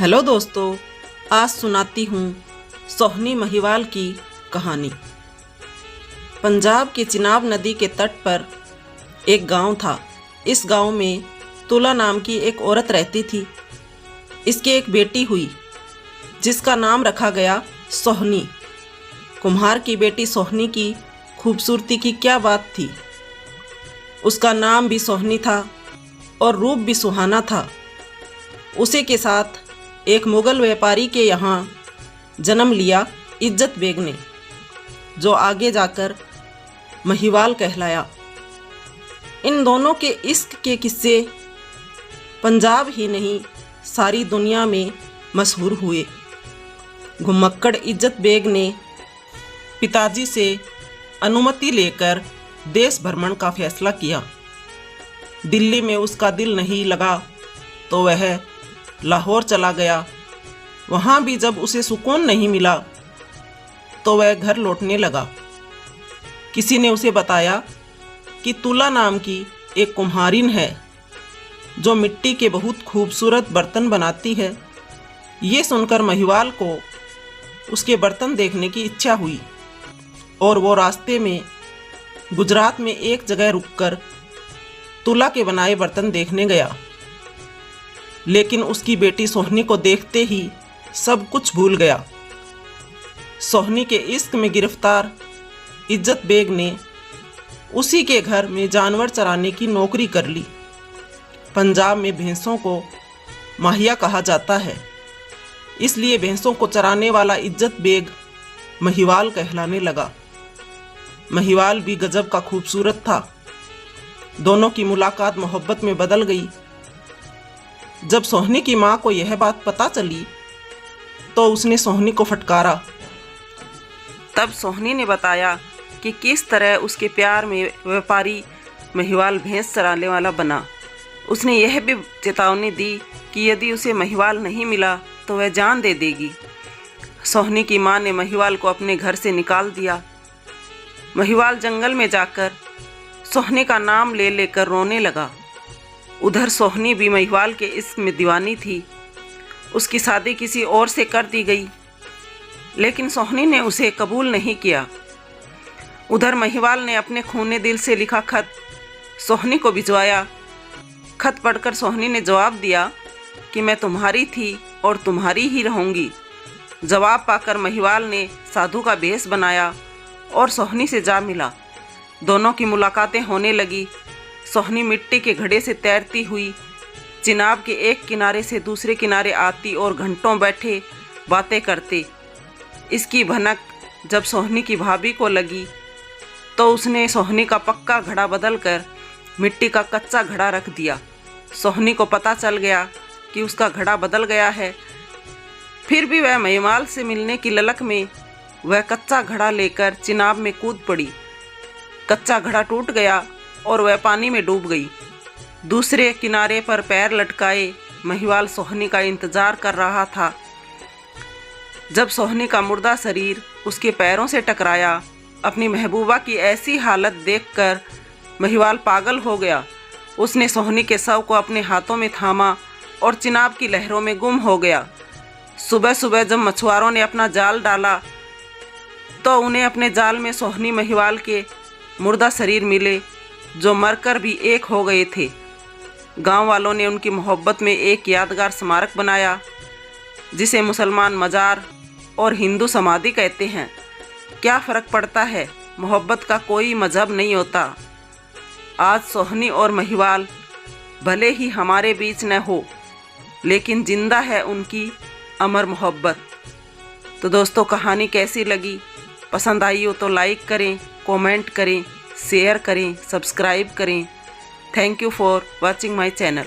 Hello दोस्तों, आज सुनाती हूँ सोहनी महिवाल की कहानी। पंजाब के चिनाब नदी के तट पर एक गांव था। इस गांव में तुला नाम की एक औरत रहती थी। इसकी एक बेटी हुई जिसका नाम रखा गया सोहनी। कुम्हार की बेटी सोहनी की खूबसूरती की क्या बात थी। उसका नाम भी सोहनी था और रूप भी सुहाना था। उसी के साथ एक मुग़ल व्यापारी के यहाँ जन्म लिया इज्जत बेग ने, जो आगे जाकर महिवाल कहलाया। इन दोनों के इश्क के किस्से पंजाब ही नहीं सारी दुनिया में मशहूर हुए। घुमक्कड़ इज्जत बेग ने पिताजी से अनुमति लेकर देश भ्रमण का फैसला किया। दिल्ली में उसका दिल नहीं लगा तो वह लाहौर चला गया। वहाँ भी जब उसे सुकून नहीं मिला तो वह घर लौटने लगा। किसी ने उसे बताया कि तुला नाम की एक कुम्हारिन है जो मिट्टी के बहुत खूबसूरत बर्तन बनाती है। ये सुनकर महिवाल को उसके बर्तन देखने की इच्छा हुई और वो रास्ते में गुजरात में एक जगह रुककर तुला के बनाए बर्तन देखने गया। लेकिन उसकी बेटी सोहनी को देखते ही सब कुछ भूल गया। सोहनी के इश्क में गिरफ्तार इज्जत बेग ने उसी के घर में जानवर चराने की नौकरी कर ली। पंजाब में भैंसों को माहिया कहा जाता है, इसलिए भैंसों को चराने वाला इज्जत बेग महिवाल कहलाने लगा। महिवाल भी गजब का खूबसूरत था। दोनों की मुलाकात मोहब्बत में बदल गई। जब सोहनी की माँ को यह बात पता चली तो उसने सोहनी को फटकारा। तब सोहनी ने बताया कि किस तरह उसके प्यार में व्यापारी महिवाल भैंस चराने वाला बना। उसने यह भी चेतावनी दी कि यदि उसे महिवाल नहीं मिला तो वह जान दे देगी। सोहनी की माँ ने महिवाल को अपने घर से निकाल दिया। महिवाल जंगल में जाकर सोहनी का नाम ले लेकर रोने लगा। उधर सोहनी भी महिवाल के इश्क में दीवानी थी। उसकी शादी किसी और से कर दी गई, लेकिन सोहनी ने उसे कबूल नहीं किया। उधर महिवाल ने अपने खूने दिल से लिखा खत सोहनी को भिजवाया। खत पढ़कर सोहनी ने जवाब दिया कि मैं तुम्हारी थी और तुम्हारी ही रहूँगी। जवाब पाकर महिवाल ने साधु का भेष बनाया और सोहनी से जा मिला। दोनों की मुलाकातें होने लगी। सोहनी मिट्टी के घड़े से तैरती हुई चिनाब के एक किनारे से दूसरे किनारे आती और घंटों बैठे बातें करते। इसकी भनक जब सोहनी की भाभी को लगी तो उसने सोहनी का पक्का घड़ा बदलकर मिट्टी का कच्चा घड़ा रख दिया। सोहनी को पता चल गया कि उसका घड़ा बदल गया है। फिर भी वह महिवाल से मिलने की ललक में वह कच्चा घड़ा लेकर चिनाब में कूद पड़ी। कच्चा घड़ा टूट गया और वह पानी में डूब गई। दूसरे किनारे पर पैर लटकाए महिवाल सोहनी का इंतजार कर रहा था। जब सोहनी का मुर्दा शरीर उसके पैरों से टकराया, अपनी महबूबा की ऐसी हालत देखकर महिवाल पागल हो गया। उसने सोहनी के शव को अपने हाथों में थामा और चिनाब की लहरों में गुम हो गया। सुबह सुबह जब मछुआरों ने अपना जाल डाला तो उन्हें अपने जाल में सोहनी महिवाल के मुर्दा शरीर मिले, जो मरकर भी एक हो गए थे। गांव वालों ने उनकी मोहब्बत में एक यादगार स्मारक बनाया, जिसे मुसलमान मज़ार और हिंदू समाधि कहते हैं। क्या फ़र्क पड़ता है, मोहब्बत का कोई मज़हब नहीं होता। आज सोहनी और महिवाल भले ही हमारे बीच न हो, लेकिन जिंदा है उनकी अमर मोहब्बत। तो दोस्तों, कहानी कैसी लगी? पसंद आई हो तो लाइक करें, कमेंट करें, शेयर करें, सब्सक्राइब करें। Thank you for watching my channel.